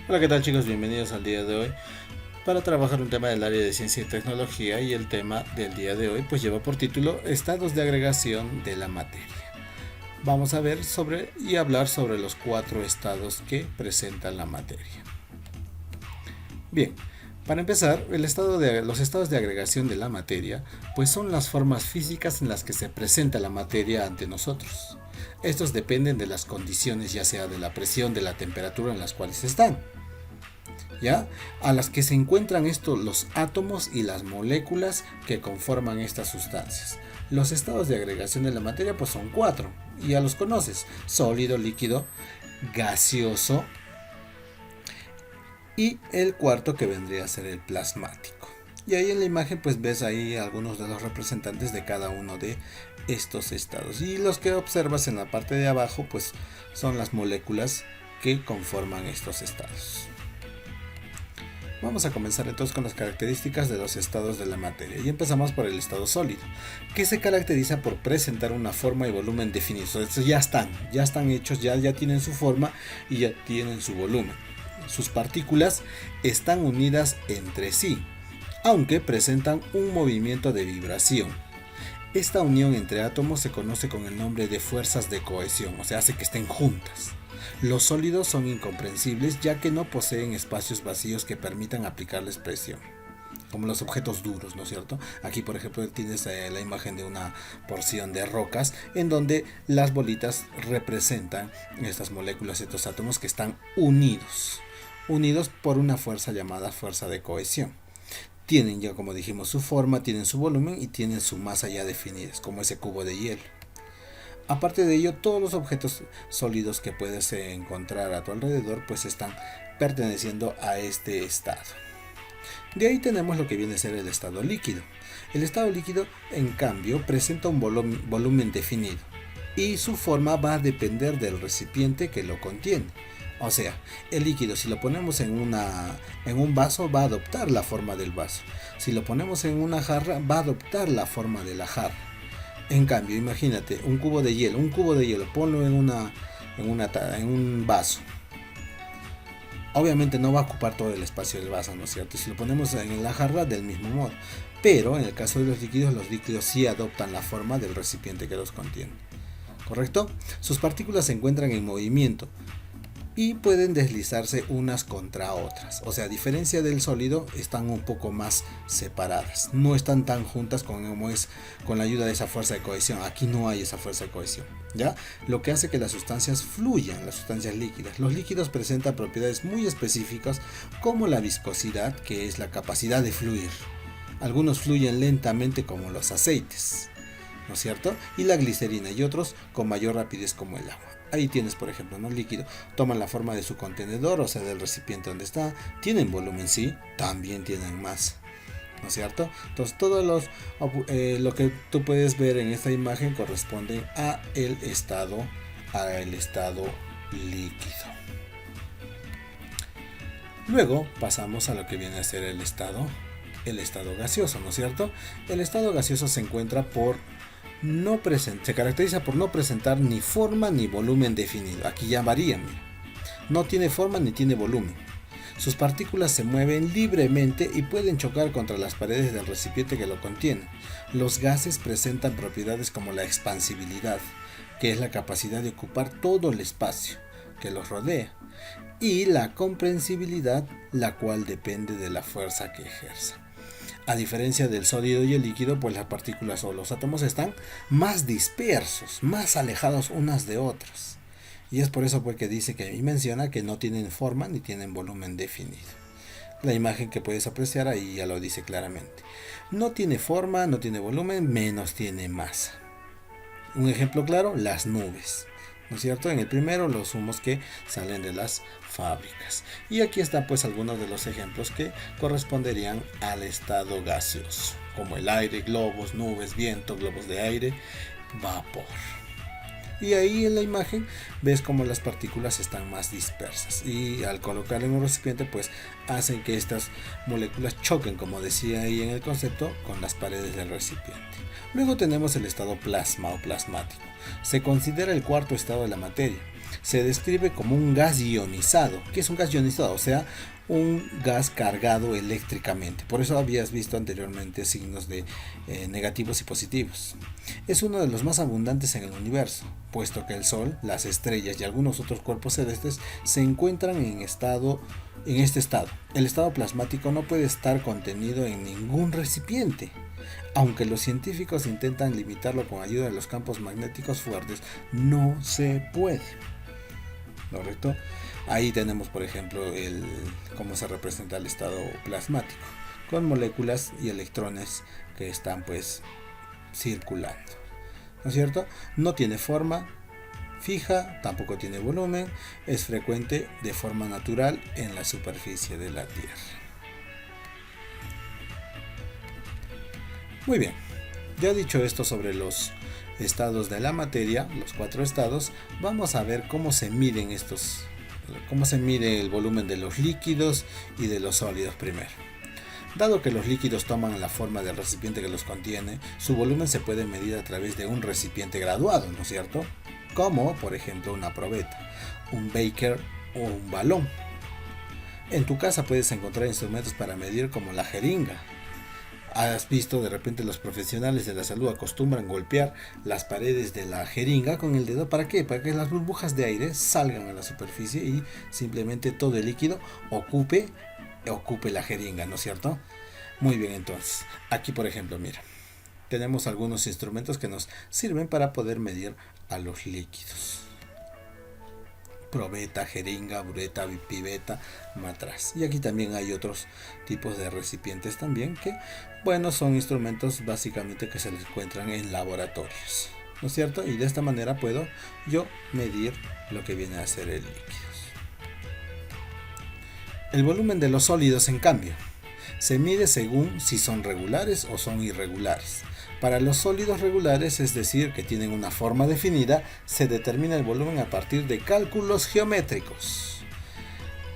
Hola, ¿qué tal chicos? Bienvenidos al día de hoy para trabajar un tema del área de ciencia y tecnología, y el tema del día de hoy pues lleva por título estados de agregación de la materia. Vamos a ver sobre y hablar sobre los 4 estados que presenta la materia. Bien, para empezar, los estados de agregación de la materia pues son las formas físicas en las que se presenta la materia ante nosotros. Estos dependen de las condiciones, ya sea de la presión, de la temperatura en las cuales están, ¿ya? A las que se encuentran los átomos y las moléculas que conforman estas sustancias. Los estados de agregación de la materia pues son 4, y ya los conoces: sólido, líquido, gaseoso, y el cuarto que vendría a ser el plasmático. Y ahí en la imagen pues ves ahí algunos de los representantes de cada uno de estos estados, y los que observas en la parte de abajo pues son las moléculas que conforman estos estados. Vamos a comenzar entonces con las características de los estados de la materia, y empezamos por el estado sólido, que se caracteriza por presentar una forma y volumen definidos. Estos ya están hechos, ya tienen su forma y ya tienen su volumen. Sus partículas están unidas entre sí, aunque presentan un movimiento de vibración. Esta unión entre átomos se conoce con el nombre de fuerzas de cohesión, o sea, hace que estén juntas. Los sólidos son incomprensibles, ya que no poseen espacios vacíos que permitan aplicarles presión, como los objetos duros, ¿no es cierto? Aquí, por ejemplo, tienes la imagen de una porción de rocas en donde las bolitas representan estas moléculas, estos átomos que están unidos por una fuerza llamada fuerza de cohesión. Tienen ya, como dijimos, su forma, tienen su volumen y tienen su masa ya definidas, como ese cubo de hielo. Aparte de ello, todos los objetos sólidos que puedes encontrar a tu alrededor pues están perteneciendo a este estado. De ahí tenemos lo que viene a ser el estado líquido. El estado líquido, en cambio, presenta un volumen definido, y su forma va a depender del recipiente que lo contiene. O sea, el líquido, si lo ponemos en un vaso, va a adoptar la forma del vaso. Si lo ponemos en una jarra, va a adoptar la forma de la jarra. En cambio, imagínate un cubo de hielo, ponlo en un vaso. Obviamente no va a ocupar todo el espacio del vaso, ¿no es cierto? Si lo ponemos en la jarra, del mismo modo. Pero en el caso de los líquidos sí adoptan la forma del recipiente que los contiene. ¿Correcto? Sus partículas se encuentran en movimiento y pueden deslizarse unas contra otras. O sea, a diferencia del sólido, están un poco más separadas. No están tan juntas como es con la ayuda de esa fuerza de cohesión. Aquí no hay esa fuerza de cohesión, ¿ya? Lo que hace que las sustancias fluyan, las sustancias líquidas. Los líquidos presentan propiedades muy específicas, como la viscosidad, que es la capacidad de fluir. Algunos fluyen lentamente, como los aceites, ¿no es cierto? Y la glicerina, y otros con mayor rapidez, como el agua. Ahí tienes, por ejemplo, ¿no? El líquido toman la forma de su contenedor, o sea, del recipiente donde está. Tienen volumen, sí, también tienen masa, ¿no es cierto? Entonces, lo que tú puedes ver en esta imagen corresponde a el estado líquido. Luego pasamos a lo que viene a ser el estado gaseoso, ¿no es cierto? El estado gaseoso se caracteriza por no presentar ni forma ni volumen definido. Aquí ya varía, mira. No tiene forma ni tiene volumen. Sus partículas se mueven libremente y pueden chocar contra las paredes del recipiente que lo contiene. Los gases presentan propiedades como la expansibilidad, que es la capacidad de ocupar todo el espacio que los rodea, y la comprensibilidad, la cual depende de la fuerza que ejerza. A diferencia del sólido y el líquido, pues las partículas o los átomos están más dispersos, más alejados unas de otras. Y es por eso pues que dice y menciona que no tienen forma ni tienen volumen definido. La imagen que puedes apreciar ahí ya lo dice claramente. No tiene forma, no tiene volumen, menos tiene masa. Un ejemplo claro: las nubes, ¿no es cierto? En el primero, los humos que salen de las fábricas. Y aquí están pues algunos de los ejemplos que corresponderían al estado gaseoso, como el aire, globos, nubes, viento, globos de aire, vapor. Y ahí en la imagen ves como las partículas están más dispersas, y al colocar en un recipiente pues hacen que estas moléculas choquen, como decía ahí en el concepto, con las paredes del recipiente. Luego tenemos el estado plasma o plasmático. Se considera el cuarto estado de la materia. se describe como un gas ionizado. ¿Qué es un gas ionizado? O sea, un gas cargado eléctricamente. Por eso habías visto anteriormente signos de negativos y positivos. Es uno de los más abundantes en el universo, puesto que el Sol, las estrellas y algunos otros cuerpos celestes se encuentran en este estado. El estado plasmático no puede estar contenido en ningún recipiente. Aunque los científicos intentan limitarlo con ayuda de los campos magnéticos fuertes, no se puede. ¿Correcto? Ahí tenemos, por ejemplo, cómo se representa el estado plasmático, con moléculas y electrones que están pues circulando. ¿No es cierto? No tiene forma fija, tampoco tiene volumen, es frecuente de forma natural en la superficie de la Tierra. Muy bien, ya dicho esto sobre los estados de la materia, los 4 estados, vamos a ver cómo se mide el volumen de los líquidos y de los sólidos primero. Dado que los líquidos toman la forma del recipiente que los contiene, su volumen se puede medir a través de un recipiente graduado, ¿no es cierto? Como, por ejemplo, una probeta, un beaker o un balón. En tu casa puedes encontrar instrumentos para medir como la jeringa. Has visto de repente los profesionales de la salud acostumbran golpear las paredes de la jeringa con el dedo. ¿Para qué? Para que las burbujas de aire salgan a la superficie y simplemente todo el líquido ocupe la jeringa, ¿no es cierto? Muy bien, entonces, aquí por ejemplo, mira, tenemos algunos instrumentos que nos sirven para poder medir a los líquidos. Probeta, jeringa, bureta, pipeta, matraz. Y aquí también hay otros tipos de recipientes también que, bueno, son instrumentos básicamente que se les encuentran en laboratorios, ¿no es cierto? Y de esta manera puedo yo medir lo que viene a ser el líquido. El volumen de los sólidos, en cambio, se mide según si son regulares o son irregulares. Para los sólidos regulares, es decir, que tienen una forma definida, se determina el volumen a partir de cálculos geométricos.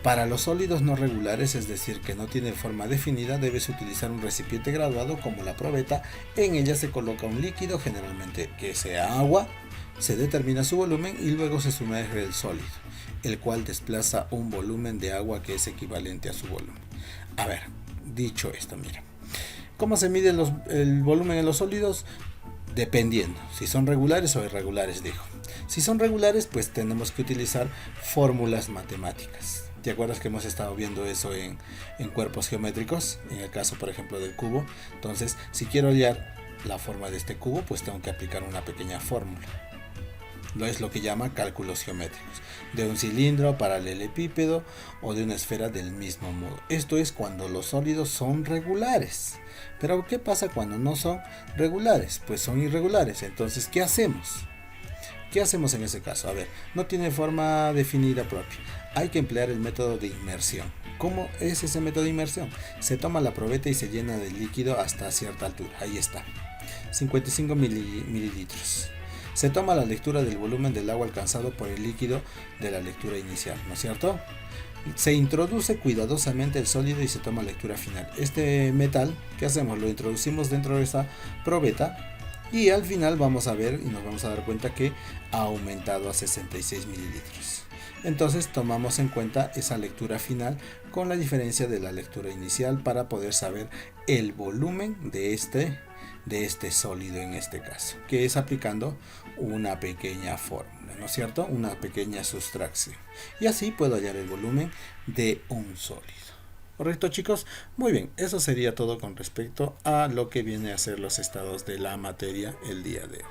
Para los sólidos no regulares, es decir, que no tienen forma definida, debes utilizar un recipiente graduado como la probeta. En ella se coloca un líquido, generalmente que sea agua, se determina su volumen y luego se sumerge el sólido, el cual desplaza un volumen de agua que es equivalente a su volumen. A ver, dicho esto, mira. ¿Cómo se mide el volumen en los sólidos? Dependiendo, si son regulares o irregulares, dijo. Si son regulares, pues tenemos que utilizar fórmulas matemáticas. ¿Te acuerdas que hemos estado viendo eso en cuerpos geométricos? En el caso, por ejemplo, del cubo. Entonces, si quiero hallar la forma de este cubo, pues tengo que aplicar una pequeña fórmula. Es lo que llama cálculos geométricos, de un cilindro, paralelepípedo o de una esfera del mismo modo. Esto es cuando los sólidos son regulares. Pero ¿qué pasa cuando no son regulares? Pues son irregulares. Entonces, ¿qué hacemos? ¿Qué hacemos en ese caso? A ver, no tiene forma definida propia. Hay que emplear el método de inmersión. ¿Cómo es ese método de inmersión? Se toma la probeta y se llena de líquido hasta cierta altura. Ahí está, 55 mililitros. Se toma la lectura del volumen del agua alcanzado por el líquido de la lectura inicial, ¿no es cierto? Se introduce cuidadosamente el sólido y se toma lectura final. Este metal, ¿qué hacemos? Lo introducimos dentro de esa probeta y al final vamos a ver y nos vamos a dar cuenta que ha aumentado a 66 mililitros. Entonces tomamos en cuenta esa lectura final con la diferencia de la lectura inicial para poder saber el volumen de este sólido en este caso, que es aplicando una pequeña fórmula, ¿no es cierto? Una pequeña sustracción. Y así puedo hallar el volumen de un sólido. ¿Correcto, chicos? Muy bien, eso sería todo con respecto a lo que viene a ser los estados de la materia el día de hoy.